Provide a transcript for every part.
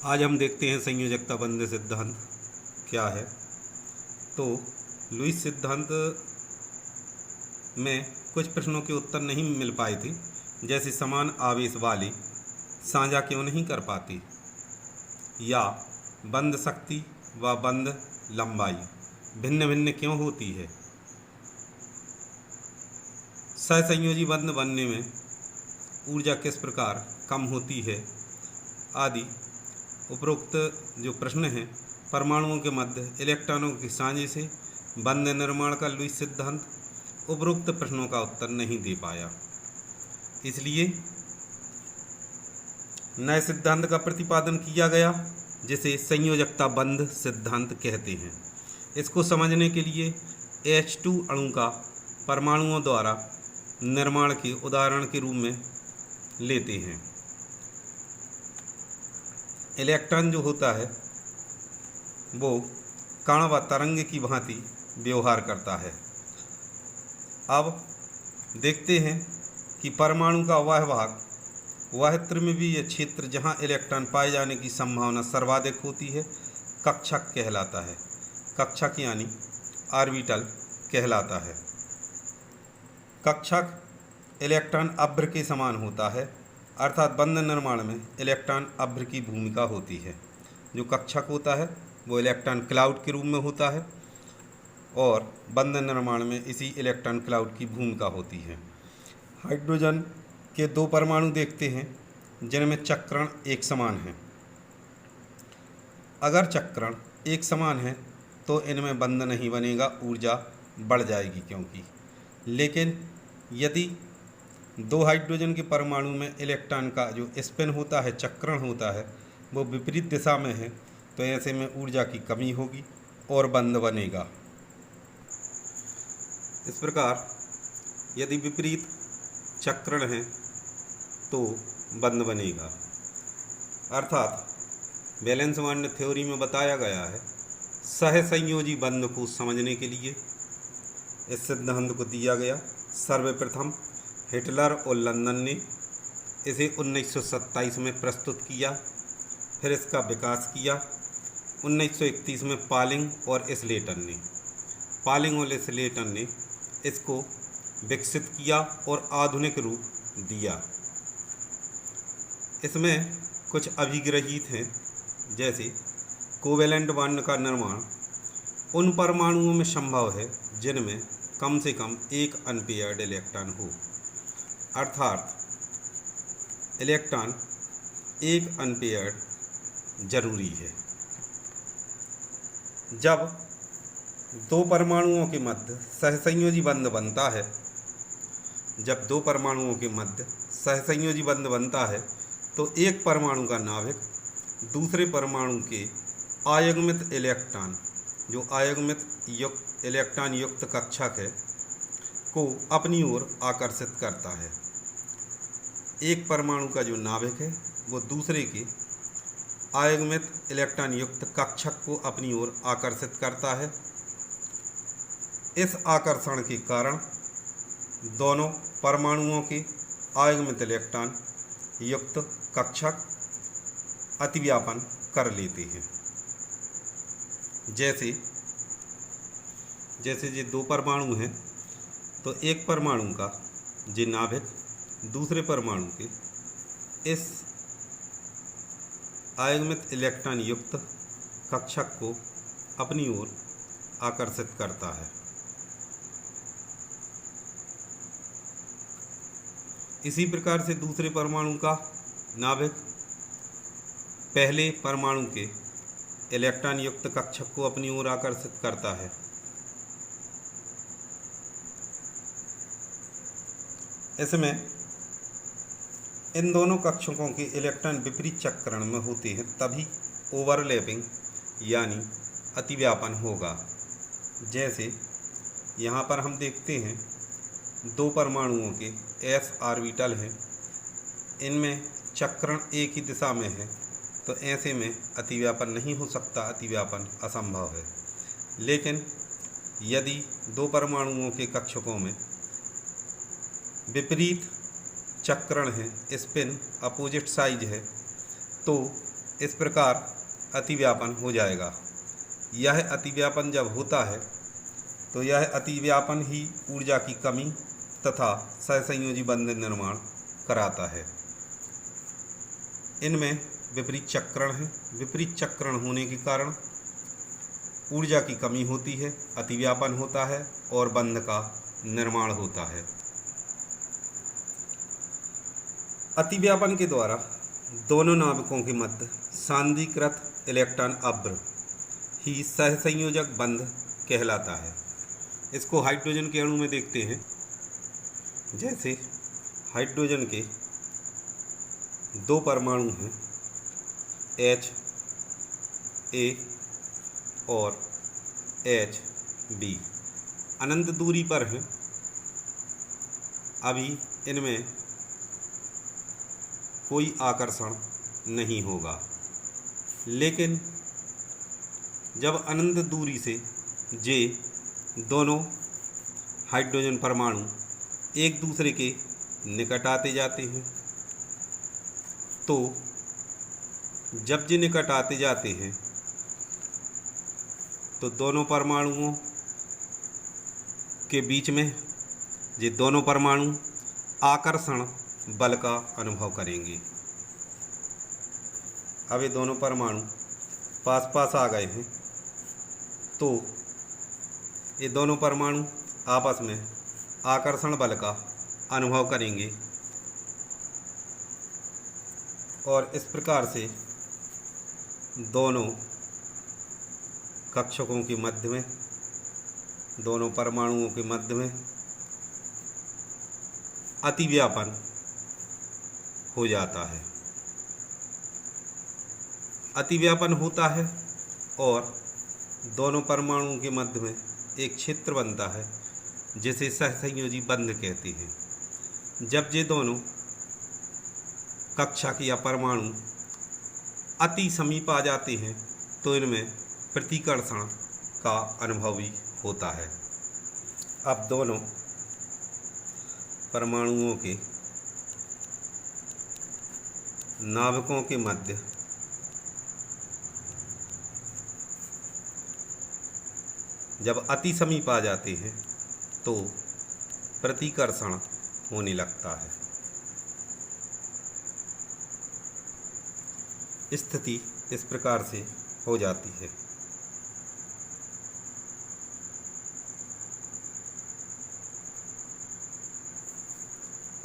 आज हम देखते हैं संयोजकता बंध सिद्धांत क्या है। तो लुईस सिद्धांत में कुछ प्रश्नों के उत्तर नहीं मिल पाए थे, जैसे समान आवेश वाले साझा क्यों नहीं कर पाती, या बंध शक्ति व बंध लंबाई भिन्न भिन्न क्यों होती है, सहसंयोजी बंध बनने में ऊर्जा किस प्रकार कम होती है आदि। उपरोक्त जो प्रश्न हैं, परमाणुओं के मध्य इलेक्ट्रॉनों के साझे से बंध निर्माण का लुईस सिद्धांत उपरोक्त प्रश्नों का उत्तर नहीं दे पाया, इसलिए नए सिद्धांत का प्रतिपादन किया गया जिसे संयोजकता बंध सिद्धांत कहते हैं। इसको समझने के लिए H2 अणु का परमाणुओं द्वारा निर्माण के उदाहरण के रूप में लेते हैं। इलेक्ट्रॉन जो होता है वो कण व तरंग की भांति व्यवहार करता है। अब देखते हैं कि परमाणु का वह भाग, वह त्रिमितीय क्षेत्र जहां इलेक्ट्रॉन पाए जाने की संभावना सर्वाधिक होती है, कक्षक कहलाता है। कक्षक यानी ऑर्बिटल कहलाता है। कक्षक इलेक्ट्रॉन अभ्र के समान होता है, अर्थात बंध निर्माण में इलेक्ट्रॉन अभ्र की भूमिका होती है। जो कक्षक होता है वो इलेक्ट्रॉन क्लाउड के रूप में होता है और बंध निर्माण में इसी इलेक्ट्रॉन क्लाउड की भूमिका होती है। हाइड्रोजन के दो परमाणु देखते हैं जिनमें चक्रण एक समान है। अगर चक्रण एक समान है तो इनमें बंध नहीं बनेगा, ऊर्जा बढ़ जाएगी क्योंकि। लेकिन यदि दो हाइड्रोजन के परमाणु में इलेक्ट्रॉन का जो स्पिन होता है, चक्रण होता है, वो विपरीत दिशा में है, तो ऐसे में ऊर्जा की कमी होगी और बंध बनेगा। इस प्रकार यदि विपरीत चक्रण है तो बंध बनेगा। अर्थात बैलेंस बॉन्ड थ्योरी में बताया गया है। सहसंयोजी बंध को समझने के लिए इस सिद्धांत को दिया गया। सर्वप्रथम हिटलर और लंदन ने इसे 1927 में प्रस्तुत किया, फिर इसका विकास किया 1931 में पालिंग और स्लेटन ने इसको विकसित किया और आधुनिक रूप दिया। इसमें कुछ अभिग्रहित हैं, जैसे कोवेलेंट बॉन्ड का निर्माण उन परमाणुओं में संभव है जिनमें कम से कम एक अनपेयर्ड इलेक्ट्रॉन हो, अर्थात इलेक्ट्रॉन एक अनपेयर्ड जरूरी है। जब दो परमाणुओं के मध्य सहसंयोजी बंध बनता है तो एक परमाणु का नाभिक दूसरे परमाणु के आयुग्मित इलेक्ट्रॉन, जो आयुग्मित इलेक्ट्रॉन युक्त कक्षक है, को अपनी ओर आकर्षित करता है। एक परमाणु का जो नाभिक है वो दूसरे के आयुग्मित इलेक्ट्रॉन युक्त कक्षक को अपनी ओर आकर्षित करता है। इस आकर्षण के कारण दोनों परमाणुओं के आयुग्मित इलेक्ट्रॉन युक्त कक्षक अतिव्यापन कर लेते हैं। जैसे ये दो परमाणु हैं तो एक परमाणु का जो नाभिक दूसरे परमाणु के इस आयुग्मित इलेक्ट्रॉन युक्त कक्षक को अपनी ओर आकर्षित करता है। इसी प्रकार से दूसरे परमाणु का नाभिक पहले परमाणु के इलेक्ट्रॉन युक्त कक्षक को अपनी ओर आकर्षित करता है। इसमें इन दोनों कक्षकों के इलेक्ट्रॉन विपरीत चक्रण में होते हैं, तभी ओवरलैपिंग यानी अतिव्यापन होगा। जैसे यहाँ पर हम देखते हैं दो परमाणुओं के s ऑर्बिटल हैं, इनमें चक्रण एक ही दिशा में है, तो ऐसे में अतिव्यापन नहीं हो सकता, अतिव्यापन असंभव है। लेकिन यदि दो परमाणुओं के कक्षकों में विपरीत चक्रण है, स्पिन अपोजिट साइज है, तो इस प्रकार अतिव्यापन हो जाएगा। यह अतिव्यापन जब होता है तो यह अतिव्यापन ही ऊर्जा की कमी तथा सहसंयोजी बंध निर्माण कराता है। इनमें विपरीत चक्रण है। विपरीत चक्रण होने के कारण ऊर्जा की कमी होती है, अतिव्यापन होता है और बंध का निर्माण होता है। अतिव्यापन के द्वारा दोनों नाभिकों के मध्य सांद्रीकृत इलेक्ट्रॉन अभ्र ही सहसंयोजक बंध कहलाता है। इसको हाइड्रोजन के अणु में देखते हैं। जैसे हाइड्रोजन के 2 परमाणु हैं, H A और H B, अनंत दूरी पर हैं। अभी इनमें कोई आकर्षण नहीं होगा, लेकिन जब अनंत दूरी से ये दोनों हाइड्रोजन परमाणु एक दूसरे के निकट आते जाते हैं, तो जब ये निकट आते जाते हैं तो दोनों परमाणुओं के बीच में ये दोनों परमाणु आकर्षण बल का अनुभव करेंगे। अब ये दोनों परमाणु पास पास आ गए हैं, तो ये दोनों परमाणु आपस में आकर्षण बल का अनुभव करेंगे और इस प्रकार से दोनों कक्षकों के मध्य में, दोनों परमाणुओं के मध्य में अतिव्यापन हो जाता है। अतिव्यापन होता है और दोनों परमाणुओं के मध्य में एक क्षेत्र बनता है जिसे सहसंयोजी बंध कहते हैं। जब ये दोनों कक्षक या परमाणु अति समीप आ जाते हैं तो इनमें प्रतिकर्षण का अनुभव भी होता है। अब दोनों परमाणुओं के नाभिकों के मध्य जब अति समीप आ जाते हैं तो प्रतिकर्षण होने लगता है। स्थिति इस प्रकार से हो जाती है।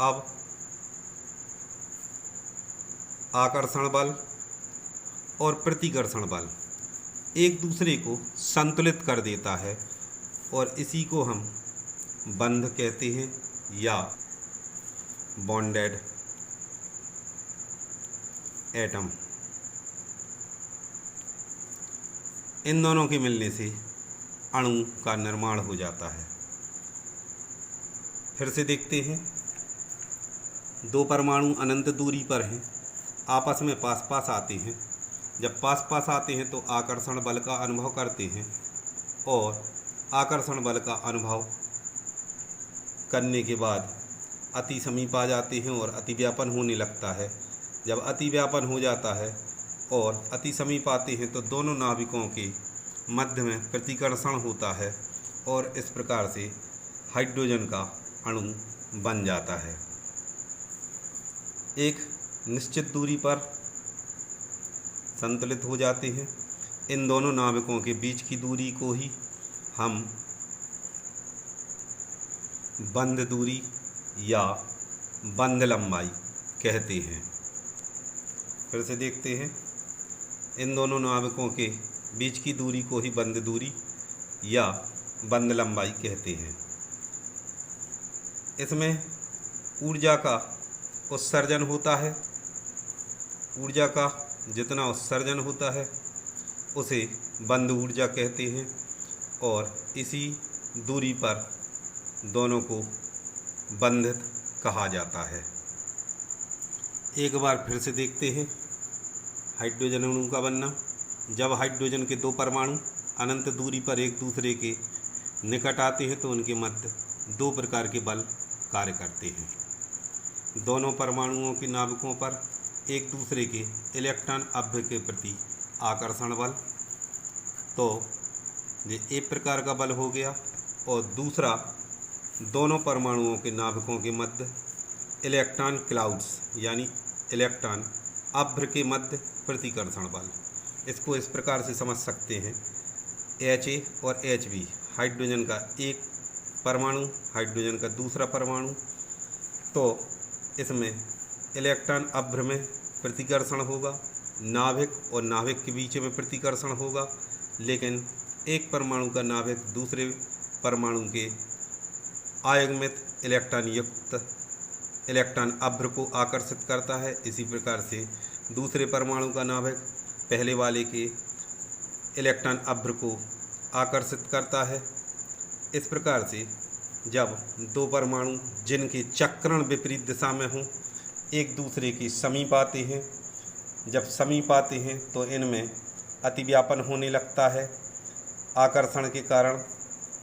अब आकर्षण बल और प्रतिकर्षण बल एक दूसरे को संतुलित कर देता है और इसी को हम बंध कहते हैं या बॉन्डेड एटम। इन दोनों के मिलने से अणु का निर्माण हो जाता है। फिर से देखते हैं, 2 परमाणु अनंत दूरी पर हैं, आपस में पास पास आते हैं। जब पास पास आते हैं तो आकर्षण बल का अनुभव करते हैं और आकर्षण बल का अनुभव करने के बाद अति समीप आ जाते हैं और अतिव्यापन होने लगता है। जब अतिव्यापन हो जाता है और अति समीप आते हैं तो दोनों नाभिकों के मध्य में प्रतिकर्षण होता है और इस प्रकार से हाइड्रोजन का अणु बन जाता है। एक निश्चित दूरी पर संतुलित हो जाते हैं। इन दोनों नाभिकों के बीच की दूरी को ही हम बंध दूरी या बंध लंबाई कहते हैं। फिर से देखते हैं, इन दोनों नाभिकों के बीच की दूरी को ही बंध दूरी या बंध लंबाई कहते हैं। इसमें ऊर्जा का उत्सर्जन होता है। ऊर्जा का जितना उत्सर्जन होता है उसे बंध ऊर्जा कहते हैं और इसी दूरी पर दोनों को बंधित कहा जाता है। एक बार फिर से देखते हैं हाइड्रोजन अणु का बनना। जब हाइड्रोजन के 2 परमाणु अनंत दूरी पर एक दूसरे के निकट आते हैं तो उनके मध्य 2 प्रकार के बल कार्य करते हैं। दोनों परमाणुओं के नाभिकों पर एक दूसरे के इलेक्ट्रॉन अभ्र के प्रति आकर्षण बल, तो ये एक प्रकार का बल हो गया। और दूसरा, दोनों परमाणुओं के नाभिकों के मध्य इलेक्ट्रॉन क्लाउड्स यानी इलेक्ट्रॉन अभ्र के मध्य प्रतिकर्षण बल। इसको इस प्रकार से समझ सकते हैं, HA और HB हाइड्रोजन का एक परमाणु, हाइड्रोजन का दूसरा परमाणु, तो इसमें इलेक्ट्रॉन अभ्र में प्रतिकर्षण होगा, नाभिक और नाभिक के बीच में प्रतिकर्षण होगा, लेकिन एक परमाणु का नाभिक दूसरे परमाणु के आयुग्मित इलेक्ट्रॉन युक्त इलेक्ट्रॉन अभ्र को आकर्षित करता है। इसी प्रकार से दूसरे परमाणु का नाभिक पहले वाले के इलेक्ट्रॉन अभ्र को आकर्षित करता है। इस प्रकार से जब दो परमाणु जिनके चक्रण विपरीत दिशा में हों एक दूसरे के समीप आते हैं, जब समीप आते हैं तो इनमें अतिव्यापन होने लगता है आकर्षण के कारण।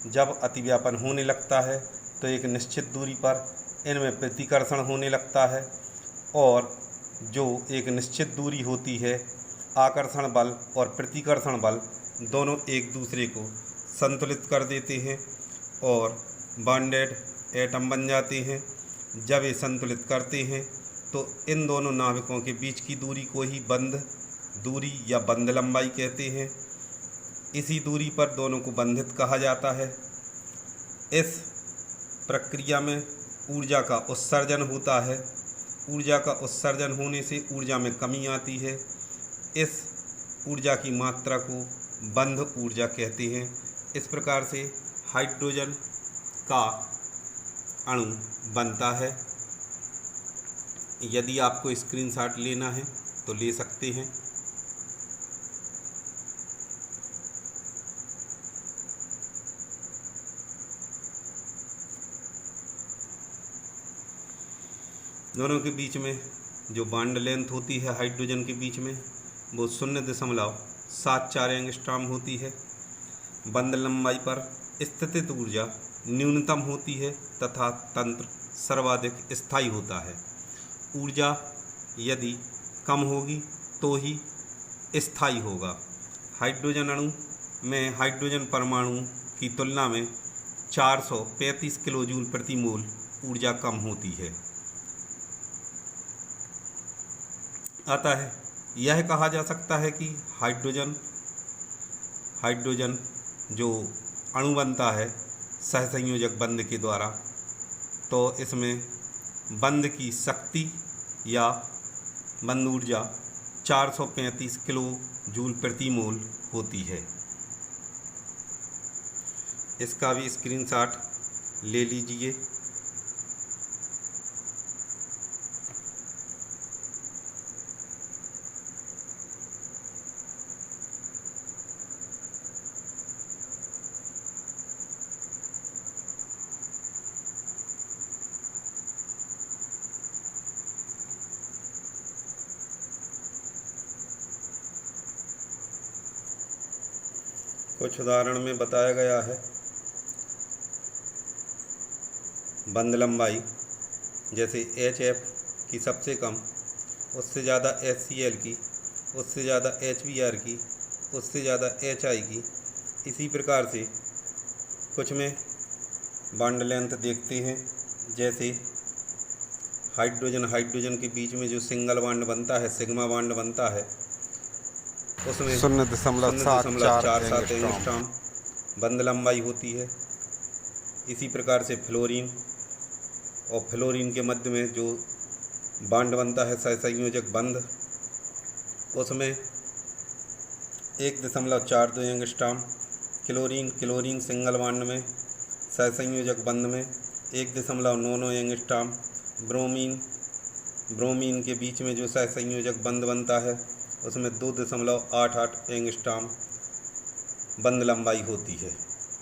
जब अतिव्यापन होने लगता है तो एक निश्चित दूरी पर इनमें प्रतिकर्षण होने लगता है, और जो एक निश्चित दूरी होती है, आकर्षण बल और प्रतिकर्षण बल दोनों एक दूसरे को संतुलित कर देते हैं और बॉन्डेड एटम बन जाते हैं। जब ये संतुलित करते हैं तो इन दोनों नाभिकों के बीच की दूरी को ही बंध दूरी या बंध लंबाई कहते हैं। इसी दूरी पर दोनों को बंधित कहा जाता है। इस प्रक्रिया में ऊर्जा का उत्सर्जन होता है। ऊर्जा का उत्सर्जन होने से ऊर्जा में कमी आती है। इस ऊर्जा की मात्रा को बंध ऊर्जा कहते हैं। इस प्रकार से हाइड्रोजन का अणु बनता है। यदि आपको स्क्रीनशॉट लेना है तो ले सकते हैं। दोनों के बीच में जो बॉन्ड लेंथ होती है हाइड्रोजन के बीच में वो 0.74 एंगस्ट्रॉम होती है। बंध लंबाई पर स्थितिज ऊर्जा न्यूनतम होती है तथा तंत्र सर्वाधिक स्थायी होता है। ऊर्जा यदि कम होगी तो ही स्थायी होगा। हाइड्रोजन अणु में हाइड्रोजन परमाणु की तुलना में 435 किलो जूल प्रति मोल ऊर्जा कम होती है। अतः यह कहा जा सकता है कि हाइड्रोजन जो अणु बनता है सहसंयोजक बंध के द्वारा, तो इसमें बंध की शक्ति या बंध ऊर्जा 435 किलो जूल प्रति मोल होती है। इसका भी स्क्रीनशॉट ले लीजिए। कुछ उदाहरण में बताया गया है बंध लंबाई, जैसे HF की सबसे कम, उससे ज़्यादा HCl की, उससे ज़्यादा HBr की, उससे ज़्यादा HI की। इसी प्रकार से कुछ में बॉन्ड लेंथ देखते हैं, जैसे हाइड्रोजन के बीच में जो सिंगल बॉन्ड बनता है, सिग्मा बॉन्ड बनता है, उसमें 0.47 एंगस्ट्रॉम बंध लंबाई होती है। इसी प्रकार से फ्लोरीन और फ्लोरीन के मध्य में जो बॉन्ड बनता है सहसंयोजक बंध, उसमें 1.42 एंगस्ट्रॉम। क्लोरीन सिंगल बॉन्ड में सहसंयोजक बंध में 1.99 एंगस्ट्रॉम। ब्रोमीन के बीच में जो सहसंयोजक बंध बनता है उसमें 2.88 एंगस्ट्रॉम बंध लंबाई होती है।